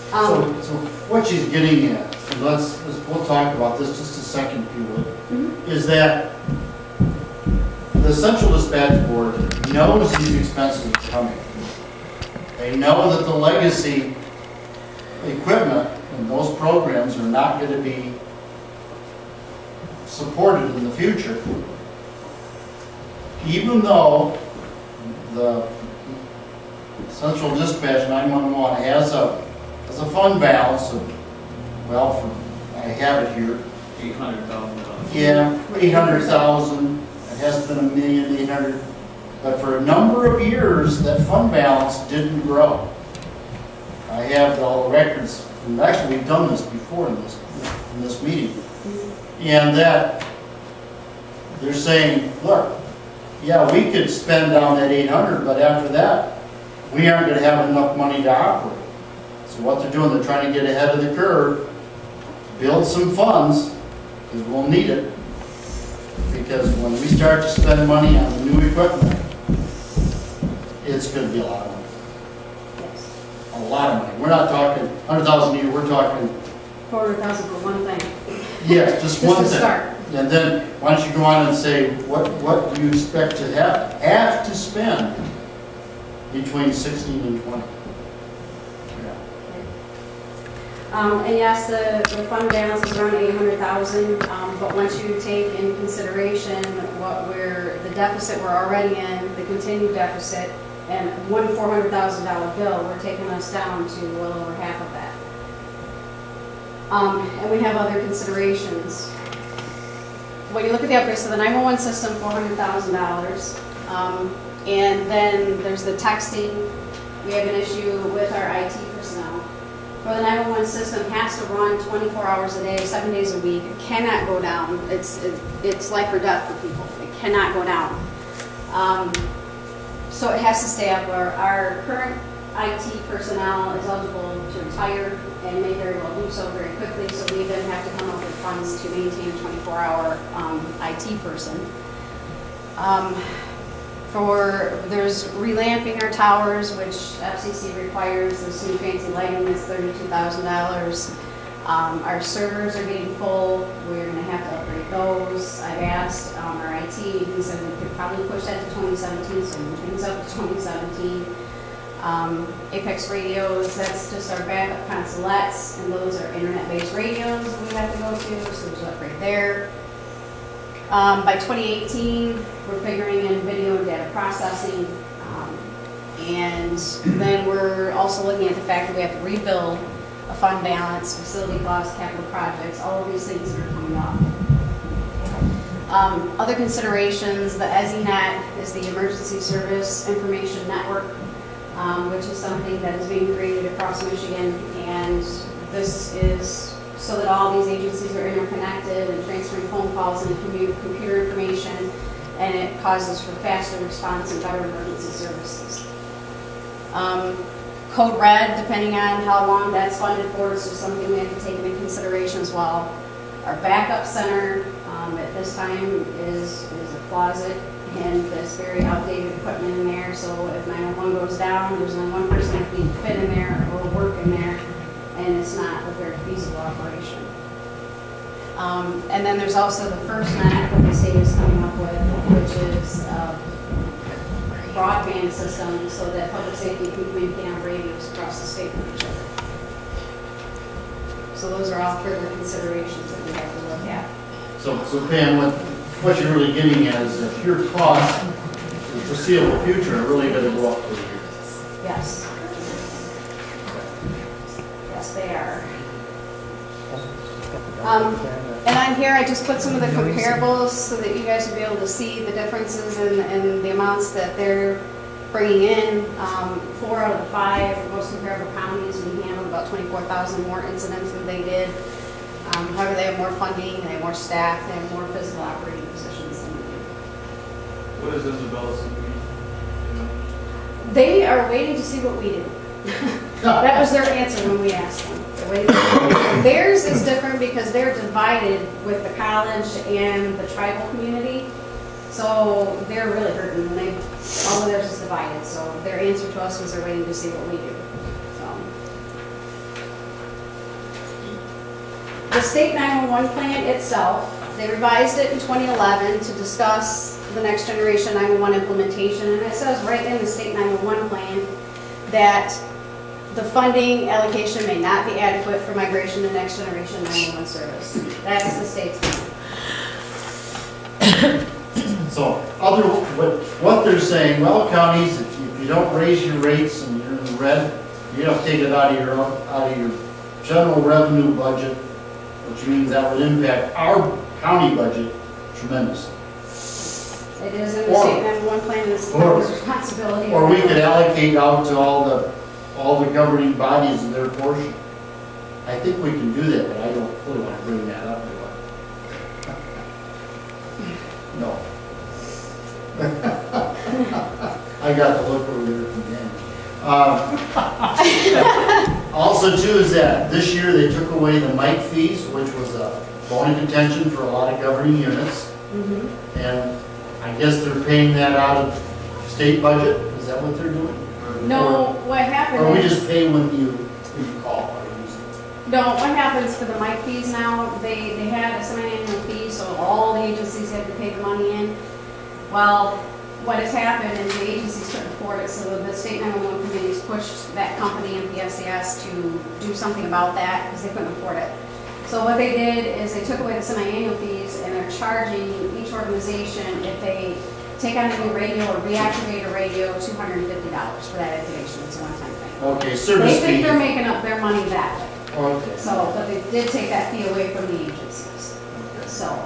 So what she's getting at, and we'll talk about this just a second if you would, is that the Central Dispatch Board knows these expenses are coming. They know that the legacy equipment and those programs are not going to be supported in the future. Even though the Central Dispatch 911 has a fund balance of, well, I have it here. $800,000. Yeah, 800,000. It hasn't been 1,800,000. But for a number of years, that fund balance didn't grow. I have all the records, and actually we've done this before in this meeting. And that they're saying, look, yeah, we could spend down that 800, but after that, we aren't going to have enough money to operate. So what they're doing, they're trying to get ahead of the curve, build some funds, because we'll need it. Because when we start to spend money on the new equipment, it's going to be a lot of money. Yes. A lot of money. We're not talking 100,000 a year, we're talking 400,000 for one thing. yes, just one to thing. Start. And then why don't you go on and say what do you expect to have to spend between 16 and 20? And yes, the fund balance is around 800,000. But once you take in consideration the deficit we're already in, the continued deficit, and one $400,000 bill, we're taking us down to well over half of that. And we have other considerations. When you look at the upgrades, so the 911 system, $400,000. And then there's the texting. We have an issue with our IT personnel. For the 911 system, has to run 24 hours a day, 7 days a week. It cannot go down. It's life or death for people. It cannot go down. So it has to stay up. Our current IT personnel is eligible to retire and may very well do so very quickly, so we then have to come up with funds to maintain a 24-hour IT person. There's relamping our towers, which FCC requires. There's some fancy lighting that's $32,000. Our servers are getting full. We're going to have to upgrade those. I've asked our IT, he said we could probably push that to 2017, so move things up to 2017. Apex radios, that's just our backup consolettes, and those are internet-based radios that we have to go to, so there's an upgrade there. By 2018, we're figuring in video and data processing, and then we're also looking at the fact that we have to rebuild a fund balance, facility costs, capital projects, all of these things that are coming up. Other considerations, the EZNet is the Emergency Service Information Network, which is something that is being created across Michigan, and this is so that all these agencies are interconnected and transferring phone calls and computer information, and it causes for faster response and better emergency services. Code Red, depending on how long that's funded for, is just something we have to take into consideration as well. Our backup center at this time is a closet, and there's very outdated equipment in there, so if 911 goes down, there's only one person that can fit in there or work in there, and it's not a very feasible operation. And then there's also the FirstNet that the state is coming up with, which is a broadband system so that public safety can communicate on radios across the state with each other. So those are all further considerations that we have to look at. So Pam, what you're really getting at is that your costs in the foreseeable future are really going to go up for you. Yes. Yes, they are. And on here, I just put some of the comparables so that you guys will be able to see the differences in the amounts that they're bringing in. 4 out of the 5 most comparable counties, we handled about 24,000 more incidents than they did. However, they have more funding, they have more staff, they have more physical operating positions than we do. What is Isabella's? They are waiting to see what we do. That was their answer when we asked them. They're waiting to see. Theirs is different because they're divided with the college and the tribal community. So they're really hurting, and all of theirs is divided. So their answer to us was they're waiting to see what we do. So the state 911 plan itself, they revised it in 2011 to discuss the next generation 911 implementation, and it says right in the state 911 plan that the funding allocation may not be adequate for migration to next generation 911 service. That's the state's plan. So, what they're saying, well, counties, if you don't raise your rates and you're in the red, you have to take it out of your general revenue budget, which means that would impact our county budget tremendously. It is in the state 911 plan, and it's the county's responsibility. Or we could allocate out to all the governing bodies in their portion. I think we can do that, but I don't really want to bring that up, do I? No. I got the look over there from Dan. Also too is that this year they took away the mic fees, which was a bone of contention for a lot of governing units. And I guess they're paying that out of state budget, is that what they're doing? No, what happened Or we is- just pay when you call or use it? No, what happens for the mic fees now, they had a semi-annual fee, so all the agencies had to pay the money in. Well, what has happened is the agencies couldn't afford it, so the state 911 committees pushed that company and PSCS to do something about that because they couldn't afford it. So what they did is they took away the semi-annual fees and they're charging each organization, if they take on a new radio or reactivate a radio, $250 for that activation. It's a one-time thing. Okay, service They think fee. they're making up their money that way. Okay. So, but they did take that fee away from the agencies, Okay. so.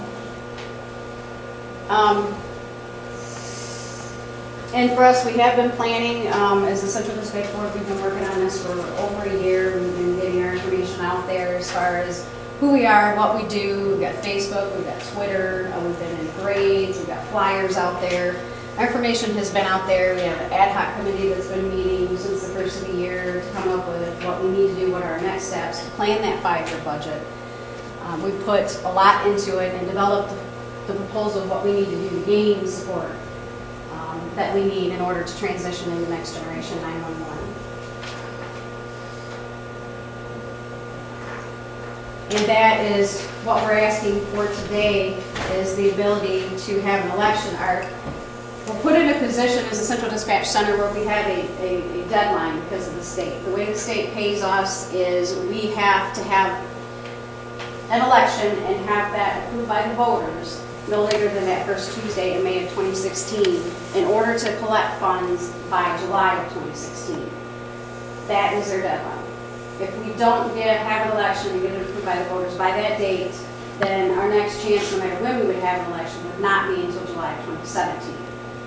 And for us, we have been planning, as the Central Dispatch Board, we've been working on this for over a year. We've been getting our information out there as far as who we are, what we do. We've got Facebook, we've got Twitter, we've been in parades, we've got flyers out there. Our information has been out there. We have an ad hoc committee that's been meeting since the first of the year to come up with what we need to do, what are our next steps, to plan that 5-year budget. We put a lot into it and developed the proposal of what we need to do to gain support that we need in order to transition into next generation 911. And that is what we're asking for today, is the ability to have an election. We're put in a position as a Central Dispatch Center where we have a deadline because of the state. The way the state pays us is we have to have an election and have that approved by the voters no later than that first Tuesday in May of 2016 in order to collect funds by July of 2016. That is their deadline. If we don't have an election and get it approved by the voters by that date, then our next chance, no matter when we would have an election, would not be until July of 2017.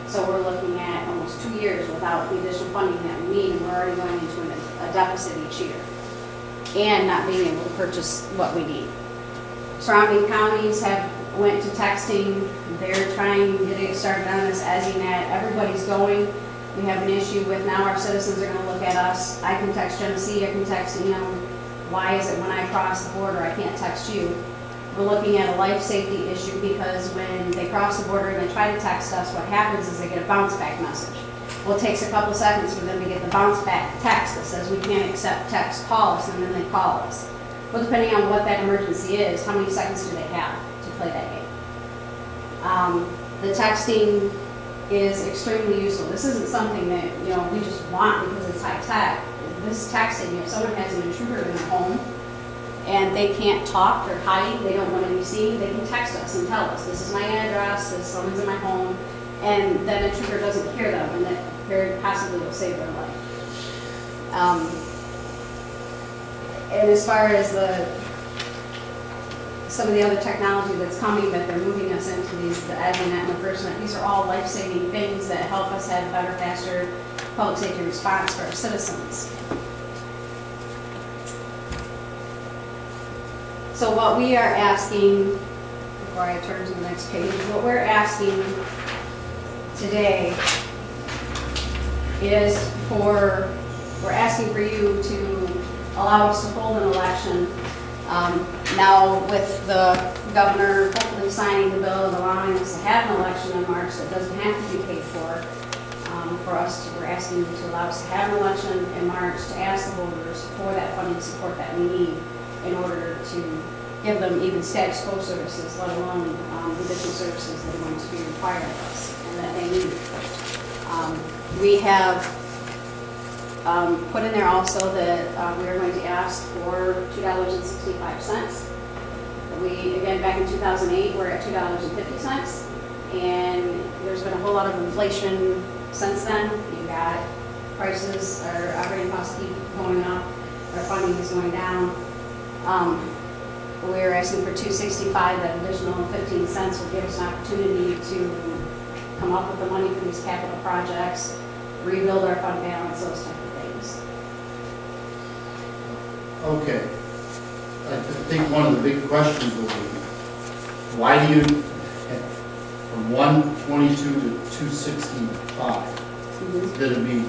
So we're looking at almost 2 years without the additional funding that we need, and we're already going into a deficit each year and not being able to purchase what we need. Surrounding counties went to texting. They're trying to get started on this as ENAT. Everybody's going. We have an issue with now our citizens are going to look at us. I can text Genesee, I can text, why is it when I cross the border I can't text you? We're looking at a life safety issue because when they cross the border and they try to text us, what happens is they get a bounce back message. Well, it takes a couple seconds for them to get the bounce back text that says we can't accept text, call us, and then they call us. Well, depending on what that emergency is, how many seconds do they have to play that game? The texting is extremely useful. This isn't something that, we just want because it's high tech. This texting, if someone has an intruder in their home and they can't talk, they're hiding, they don't want to be seen, they can text us and tell us, this is my address, someone's in my home, and that intruder doesn't hear them, and that very possibly will save their life. And as far as some of the other technology that's coming that they're moving us into, the AdNet and the FirstNet, these are all life-saving things that help us have better, faster public safety response for our citizens. So what we are asking, before I turn to the next page, what we're asking today is we're asking for you to allow us to hold an election. Now with the governor hopefully signing the bill and allowing us to have an election in March that doesn't have to be paid for we're asking you to allow us to have an election in March to ask the voters for that funding support that we need in order to give them even status quo services, let alone the additional services that are going to be required of us and that they need. We have put in there also that we are going to ask for $2.65. Again, back in 2008, we're at $2.50, and there's been a whole lot of inflation since then. You got prices, our operating costs keep going up, our funding is going down. We're asking for $2.65, that additional 15 cents will give us an opportunity to come up with the money for these capital projects, rebuild our fund balance, those type of things. Okay. I think one of the big questions will be, why do you, from 122 to 265, it's going to be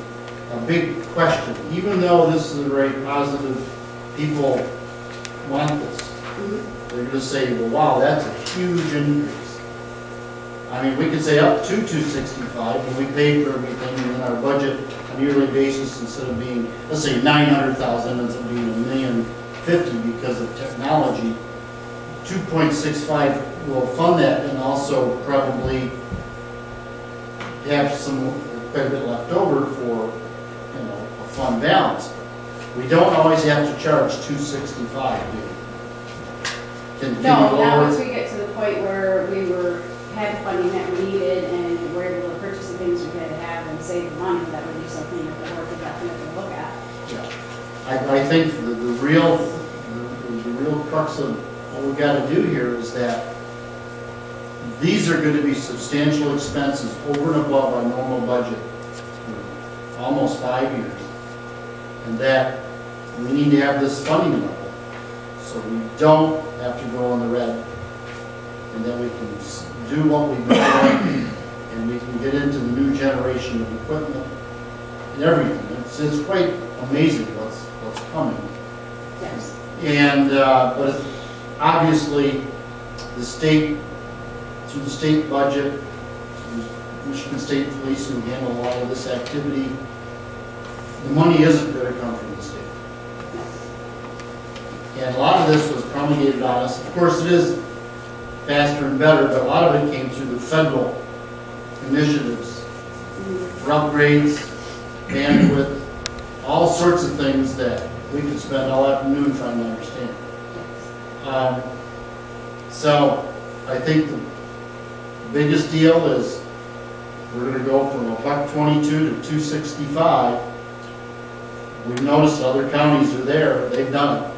a big question. Even though this is a very positive, people want this. They're going to say, well, wow, that's a huge increase. I mean, we could say up to 265, and we pay for everything in our budget on a yearly basis instead of being, let's say, 900,000, ends up being $1,050,000 because of technology. 2.65 will fund that and also probably have quite a bit left over for, a fund balance. We don't always have to charge 265, do we? Can No, we now lower once we get to the point where we had the funding that we needed and we're able to purchase the things we had to have and save the money, that would be something that the board would definitely look at. Yeah. I think the real crux of what we've got to do here is that these are going to be substantial expenses over and above our normal budget for almost 5 years. And that we need to have this funding level so we don't have to go in the red, and then we can do what we've been doing, and we can get into the new generation of equipment and everything. It's quite amazing what's coming. Yes. And but obviously, the state, through the state budget, through Michigan State Police, who handle a lot of this activity, the money isn't going to come from the state. And a lot of this was promulgated on us. Of course, it is faster and better, but a lot of it came through the federal initiatives for upgrades, bandwidth, all sorts of things that we could spend all afternoon trying to understand. So I think the biggest deal is we're going to go from $1.22 to $2.65. We've noticed other counties are there, they've done it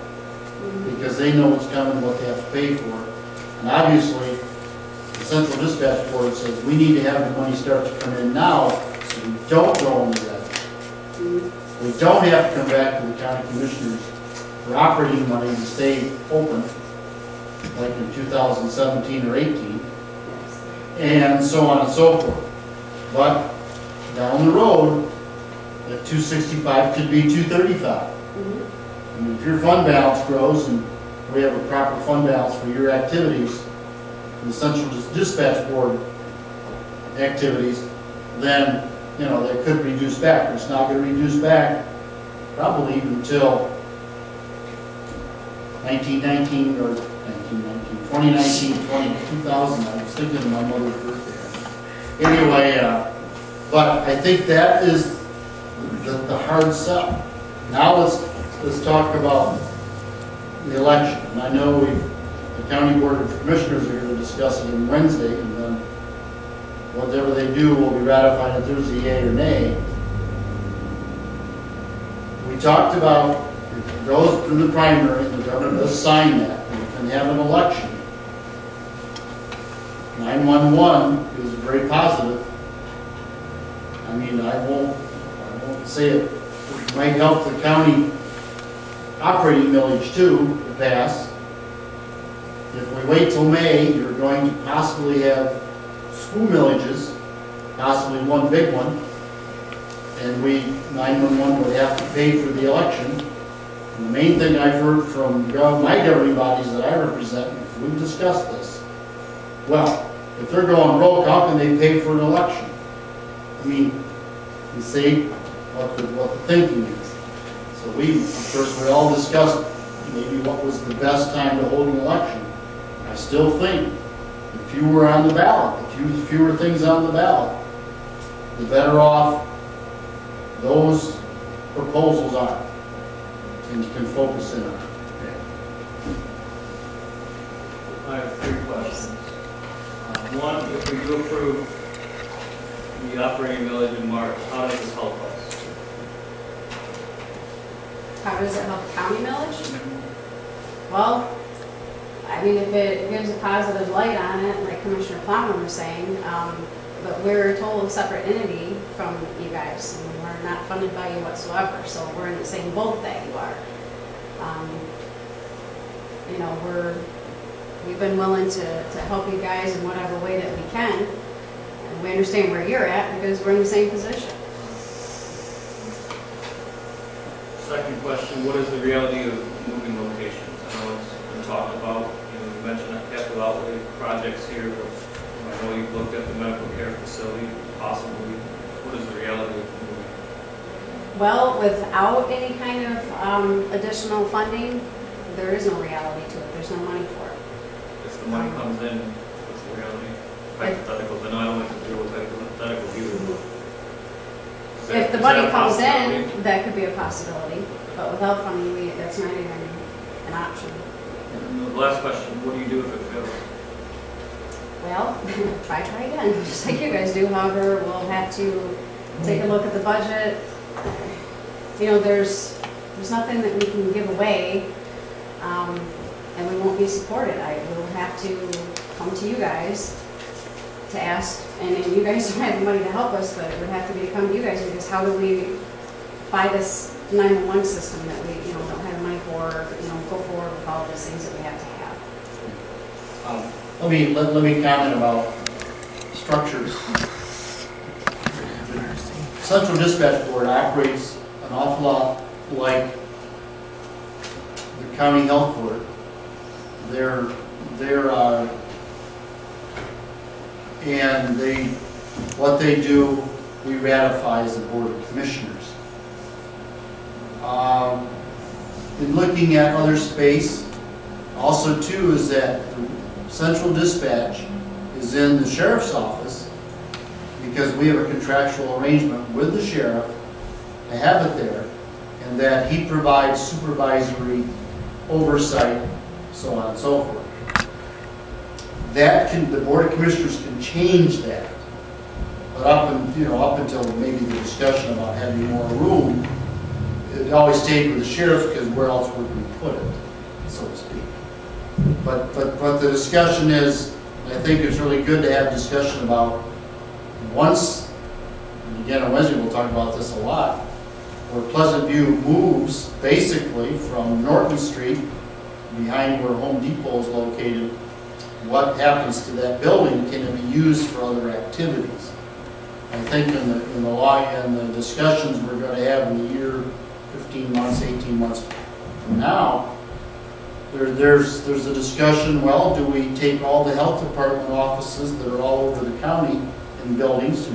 because they know what's coming, what they have to pay for. And obviously, the Central Dispatch Board says we need to have the money start to come in now so we don't go into that. We don't have to come back to the county commissioners for operating money to stay open, like in 2017 or 18, and so on and so forth. But down the road, that 265 could be 235. And if your fund balance grows and we have a proper fund balance for your activities, the Central Dispatch Board activities, then that could reduce back. But it's not going to reduce back probably even until 2019, 2000. I was thinking of my mother's birthday. Anyway, but I think that is the hard sell. Now let's talk about the election. And I know the County Board of Commissioners are going to discuss it on Wednesday, and then whatever they do will be ratified on Thursday, yea or nay. We talked about if it goes through the primary, and the governor does sign that, and have an election. 911 is very positive. I mean, I won't say it might help the county operating millage too to pass. If we wait till May, you're going to possibly have school millages, possibly one big one, and 911 would have to pay for the election. And the main thing I've heard from my governing bodies that I represent, we've discussed this. Well, if they're going rogue, how can they pay for an election? I mean, you see what the thinking is. So of course, we all discussed maybe what was the best time to hold an election. I still think if you were on the ballot, if fewer things on the ballot, the better off those proposals are. And you can focus in on it. I have 3 questions. One, if we do approve the operating village in March, how does this help us? How does it help county millage? Well, I mean, if it gives a positive light on it, like Commissioner Plowman was saying, but we're a total separate entity from you guys, and we're not funded by you whatsoever, so we're in the same boat that you are. You know, we've been willing to help you guys in whatever way that we can, and we understand where you're at because we're in the same position. Second question, what is the reality of moving locations? I know it's been talked about, you mentioned that capital outlay projects here, but I know you've looked at the medical care facility, possibly. What is the reality of moving? Well, without any kind of additional funding, there is no reality to it. There's no money for it. If the money comes in, what's the reality? Hypotheticals, I know I don't like to deal with hypotheticals either. If the money comes in, that could be a possibility, but without funding, that's not even an option. And the last question, what do you do if it fails? Well, try again, just like you guys do. However, we'll have to take a look at the budget. You know, there's nothing that we can give away, and we won't be supported. I will have to come to you guys to ask, and then you guys don't have the money to help us, but it would have to be to come to you guys, because how do we buy this 911 system that we, you know, don't have the money for, you know, go forward with all those things that we have to have. Let me comment about structures. The Central Dispatch Board operates an awful lot like the county health board. What they do, we ratify as a board of commissioners. In looking at other space, also too is that Central Dispatch is in the sheriff's office because we have a contractual arrangement with the sheriff to have it there, and that he provides supervisory oversight, so on and so forth. The Board of Commissioners can change that, but up until maybe the discussion about having more room, it always stayed with the sheriff, because where else would we put it, so to speak. But the discussion is, I think it's really good to have discussion about once, and again on Wednesday we'll talk about this a lot, where Pleasant View moves basically from Norton Street, behind where Home Depot is located, what happens to that building? Can it be used for other activities? I think in the law and the discussions we're going to have in the year, 15 months, 18 months from now, there's a discussion, well, do we take all the health department offices that are all over the county in buildings,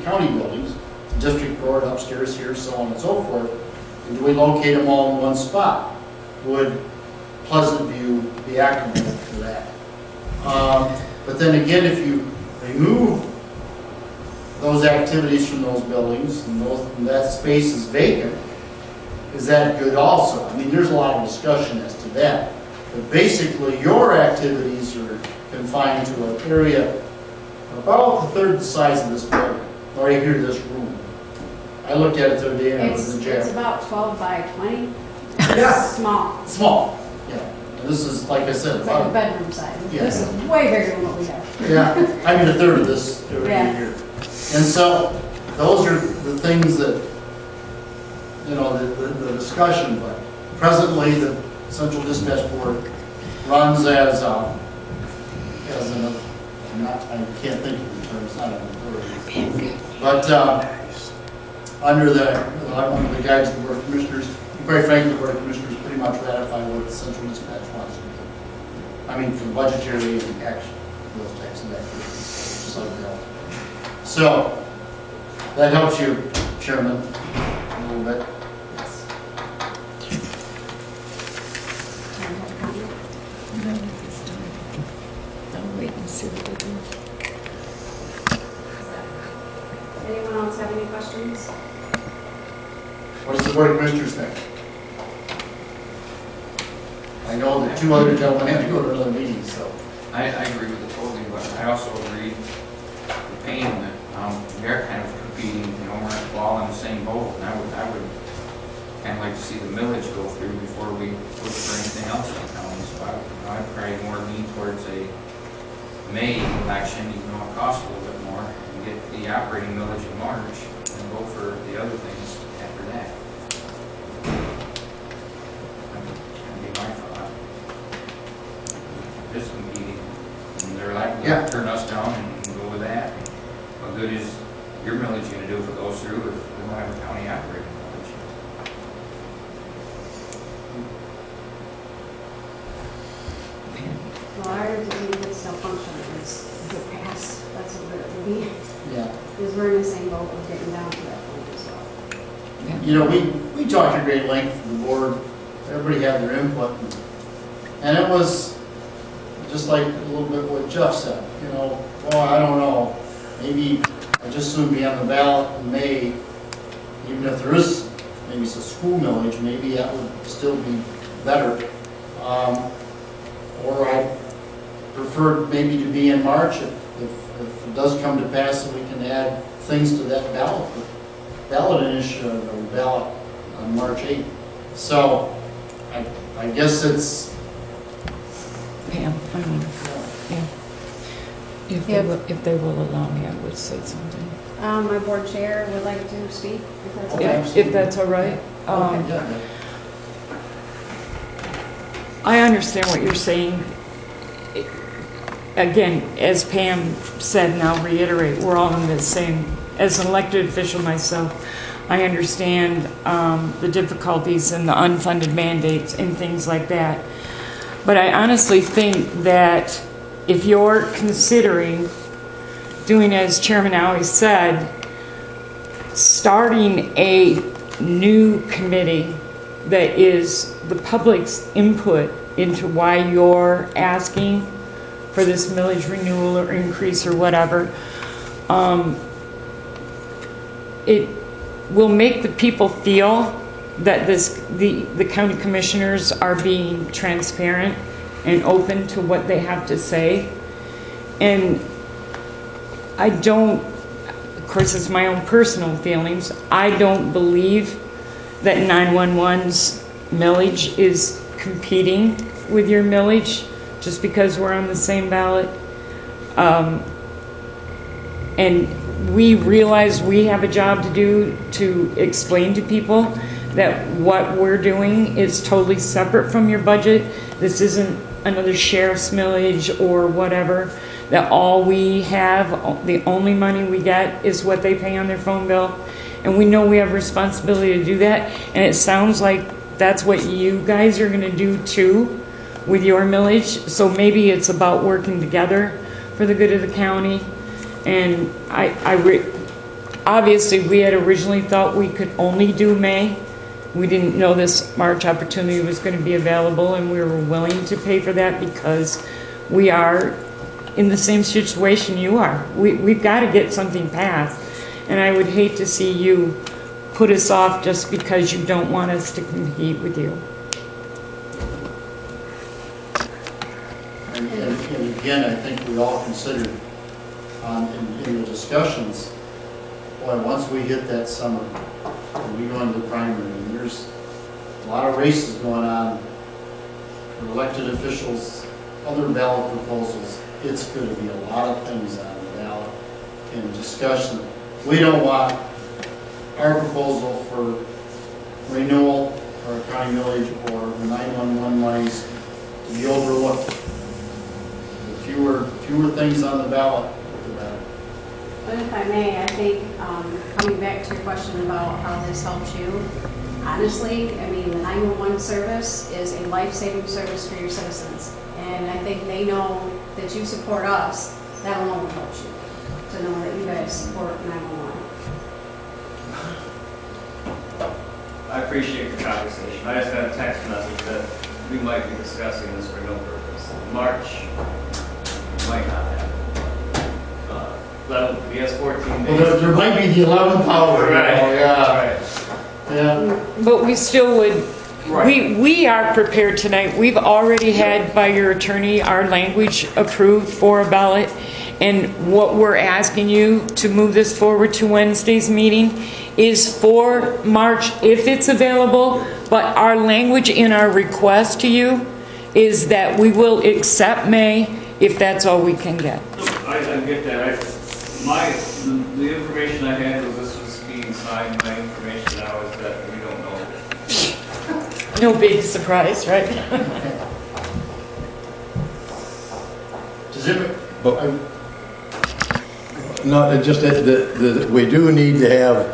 county buildings, district court upstairs here, so on and so forth, and do we locate them all in one spot? Would Pleasant View be applicable for that? But then again, if you remove those activities from those buildings and that space is vacant, is that good also? I mean, there's a lot of discussion as to that. But basically, your activities are confined to an area about the third the size of this building, right here, this room. I looked at it the other day and I was in jail. It's about 12 by 20. Yeah. Small. Small, yeah. And this is, like I said, It's like a bedroom size. Yeah. This is way bigger than what we have. yeah, I mean a third of this area Yeah. here. And so, those are the things that, you know, the discussion, but presently the Central Dispatch Board runs as I can't think of the term, it's not an authority. But under the guidance of the Board of Commissioners, and quite frankly, the Board of Commissioners pretty much ratify what the Central Dispatch wants to do. I mean, for budgetary and action, those types of activities, just like that. So, that helps you, Chairman, a little bit. see what they do. Anyone else have any questions? What does the board of commissioners think? I know the two other gentlemen had to go to another meeting, so. I agree with it totally, but I also agree with Payne that we are kind of competing, you know, we're all in the same boat, and I would kind of like to see the millage go through before we look for anything else in the county. So I'd probably more lean towards a May election, even though it costs a little bit more, and get the operating millage in March, and go for the other things after that. That'd be my thought. This competing, and they're like, Yeah. turn us down and go with that. What good is your millage going to do if it goes through if we don't have a county operating millage? Well, our disease is still functioning, it's the past, that's what it will be, Yeah. because we're in the same boat of getting down to that point as well. You know, we talked at great length with the board, everybody had their input, and it was just like a little bit what Jeff said, you know, well, I don't know, maybe I just soon be on the ballot in May, even if there is, maybe it's a school millage, maybe that would still be better. Or I prefer maybe to be in March if it does come to pass that we can add things to that ballot initiative or ballot on March 8th. So I guess it's, Pam, I mean, yeah. If they will allow me, I would say something. My board chair would like to speak, if that's Okay. okay. If that's all right. yeah. I understand what you're saying. Again, as Pam said, and I'll reiterate, we're all in the same, as an elected official myself, I understand the difficulties and the unfunded mandates and things like that. But I honestly think that if you're considering doing as Chairman Alley said, starting a new committee that is the public's input into why you're asking for this millage renewal or increase or whatever, it will make the people feel that the county commissioners are being transparent and open to what they have to say. And I don't, of course it's my own personal feelings, I don't believe that 911's millage is competing with your millage just because we're on the same ballot. And we realize we have a job to do to explain to people that what we're doing is totally separate from your budget. This isn't another sheriff's millage or whatever, that all we have, the only money we get is what they pay on their phone bill. And we know we have responsibility to do that. And it sounds like that's what you guys are gonna do too with your millage. So maybe it's about working together for the good of the county. And obviously we had originally thought we could only do May. We didn't know this March opportunity was going to be available, and we were willing to pay for that because we are in the same situation you are. We've got to get something passed, and I would hate to see you put us off just because you don't want us to compete with you. And again, I think we all considered in the discussions, boy, once we hit that summer and we go into the primary, and there's a lot of races going on for elected officials, other ballot proposals, it's going to be a lot of things on the ballot in discussion. We don't want our proposal for renewal or a county millage or the 911 monies to be overlooked. The fewer things on the ballot, the better. But if I may, I think, coming back to your question about how this helps you, honestly, I mean, the 911 service is a life-saving service for your citizens. And I think they know that you support us, that alone will help you, to know that you guys support 911. I appreciate the conversation. I just got a text message that we might be discussing this for no purpose. In March, might not happen. He has 14 Well, days. there might be the 11th hour, you know, yeah, Right. yeah. But we still would, Right. we are prepared tonight. We've already had by your attorney our language approved for a ballot. And what we're asking you to move this forward to Wednesday's meeting is for March, if it's available. But our language in our request to you is that we will accept May if that's all we can get. I get that. The information I had was this was being signed. My information now is that we don't know. No big surprise, right? Does it, But- No, it just that we do need to have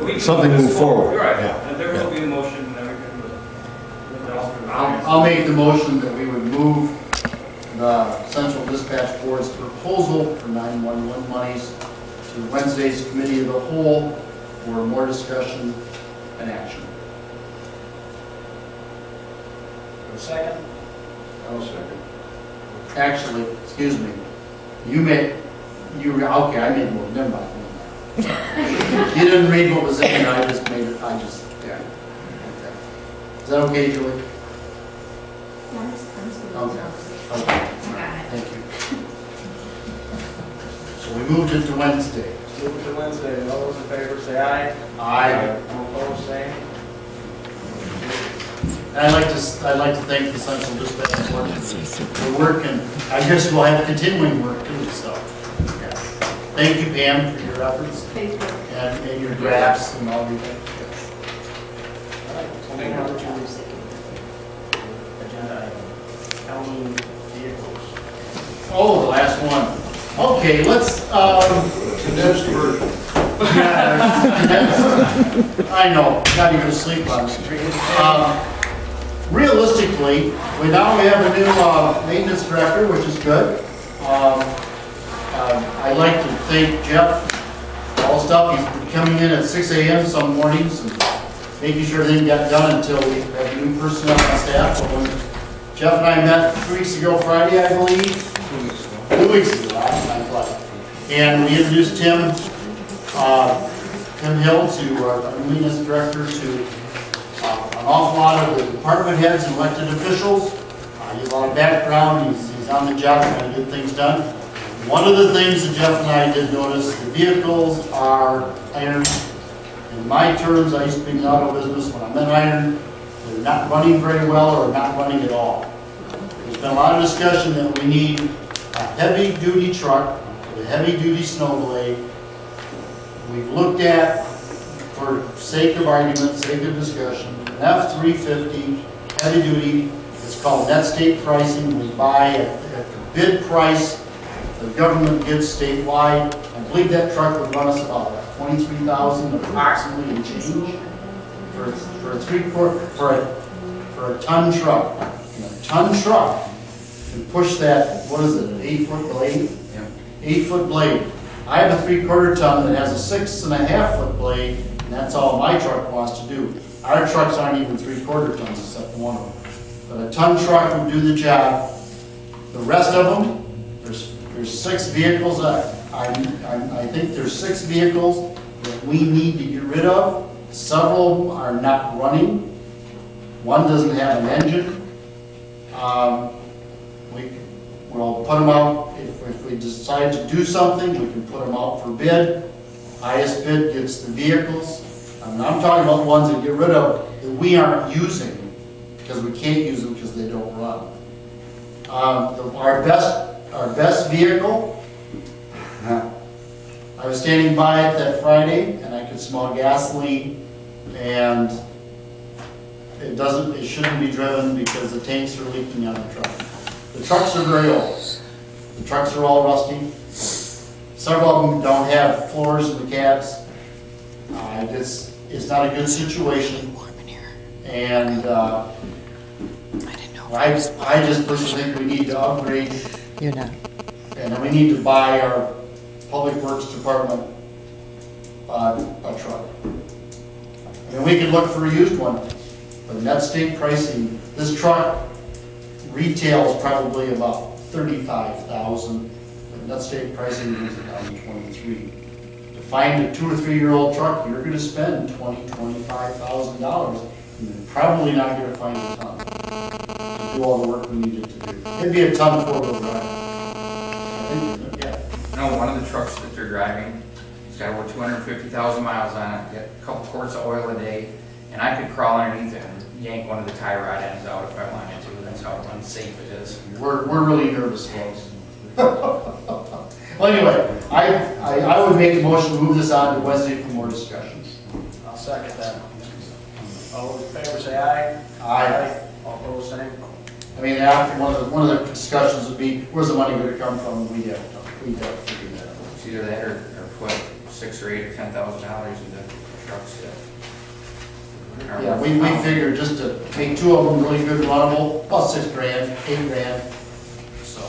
We can something this move forward. Right, Yeah. and there will be a motion and everything, but. I'll make the motion that we would move the Central Dispatch Board's proposal for 911 monies to Wednesday's Committee of the Whole for more discussion and action. A second? I'll second. Actually, excuse me, okay, I made more, never mind. You didn't read what was in there, I just made it, yeah. Okay. Is that okay, Julie? Okay. Okay, thank you. So we moved it to Wednesday. Move to Wednesday. All those in favor say aye. Aye. All opposed, same. And I'd like to thank the Central Dispatch Board for work, and I guess we'll have continuing work too, so. Yes. Thank you, Pam, for your efforts Thank you. and your drafts and all your things. Yes. All right, so now to agenda item, county vehicles. Oh, the last one. Okay, let's, Condensed version. I know, gotta go to sleep on it. Realistically, we have a new maintenance director, which is good. I'd like to thank Jeff for all the stuff. He's coming in at 6 a.m. some mornings and making sure everything got done until we have new personnel on staff. But when Jeff and I met 3 weeks ago Friday, I believe. 2 weeks ago, time flies. And we introduced Tim Hill to our maintenance director, to an awful lot of the department heads and elected officials. He has a lot of background, he's on the job trying to get things done. One of the things that Jeff and I did notice, the vehicles are iron. In my terms, I used to be in the auto business, when I meant iron, they're not running very well or not running at all. There's been a lot of discussion that we need a heavy-duty truck with a heavy-duty snow blade. We've looked at, for sake of argument, sake of discussion, an F-350 heavy-duty. It's called net state pricing. We buy at the bid price the government gives statewide. I believe that truck would run us about $23,000 approximately in change for a ton truck. And a ton truck can push that, what is it, an 8-foot blade? Yeah. 8-foot blade. I have a 3/4 ton that has a 6.5-foot blade, and that's all my truck wants to do. Our trucks aren't even 3/4 tons except one of them. But a ton truck would do the job. The rest of them, there's 6 vehicles. I think there's 6 vehicles that we need to get rid of. Several of them are not running. One doesn't have an engine. We'll put them out, if we decide to do something, we can put them out for bid. Highest bid gets the vehicles. I'm talking about the ones that get rid of that we aren't using because we can't use them because they don't run. Our best vehicle, I was standing by it that Friday and I could smell gasoline, and it shouldn't be driven because the tanks are leaking on the truck. The trucks are very old. The trucks are all rusty. Several of them don't have floors in the cabs. It's not a good situation. And I just personally think we need to upgrade. You're not. And then we need to buy our Public Works Department a truck. And we can look for a used one. But net state pricing, this truck retails probably about $35,000. net state pricing brings it down to 23. To find a 2 or 3 year old truck, you're gonna spend $25,000, and you're probably not gonna find a ton to do all the work we needed to do. It'd be a ton of 4-wheel drive. I think, yeah. No, one of the trucks that they're driving, it's got over 250,000 miles on it, got a couple quarts of oil a day, and I could crawl underneath it and yank one of the tie rod ends out if I wanted to. That's how unsafe it is. We're really nervous, folks. Well, anyway, I would make a motion to move this on to Wednesday for more discussions. I'll second that. All those in favor say aye. Aye. All opposed, same. I mean, after one of the discussions would be, where's the money gonna come from? We have to figure that out. It's either that or put $6,000 or $8,000 or $10,000 into trucks that. Yeah, we figured just to make 2 of them really good and runnable, about $6 grand, $8 grand. So,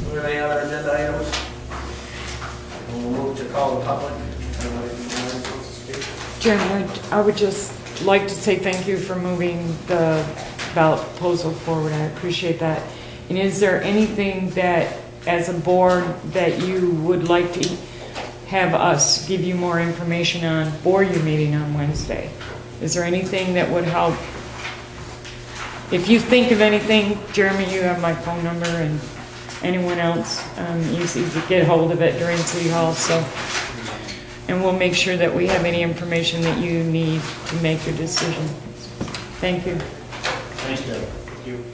Do we have any other agenda items? We'll move to call the public. Anybody wants to speak? Jim, I would just like to say thank you for moving the ballot proposal forward. I appreciate that. And is there anything that, as a board, that you would like to have us give you more information on for your meeting on Wednesday? Is there anything that would help? If you think of anything, Jeremy, you have my phone number, and anyone else, easy to get hold of it during City Hall, so. And we'll make sure that we have any information that you need to make your decision. Thank you. thanks, Deb. Thank you.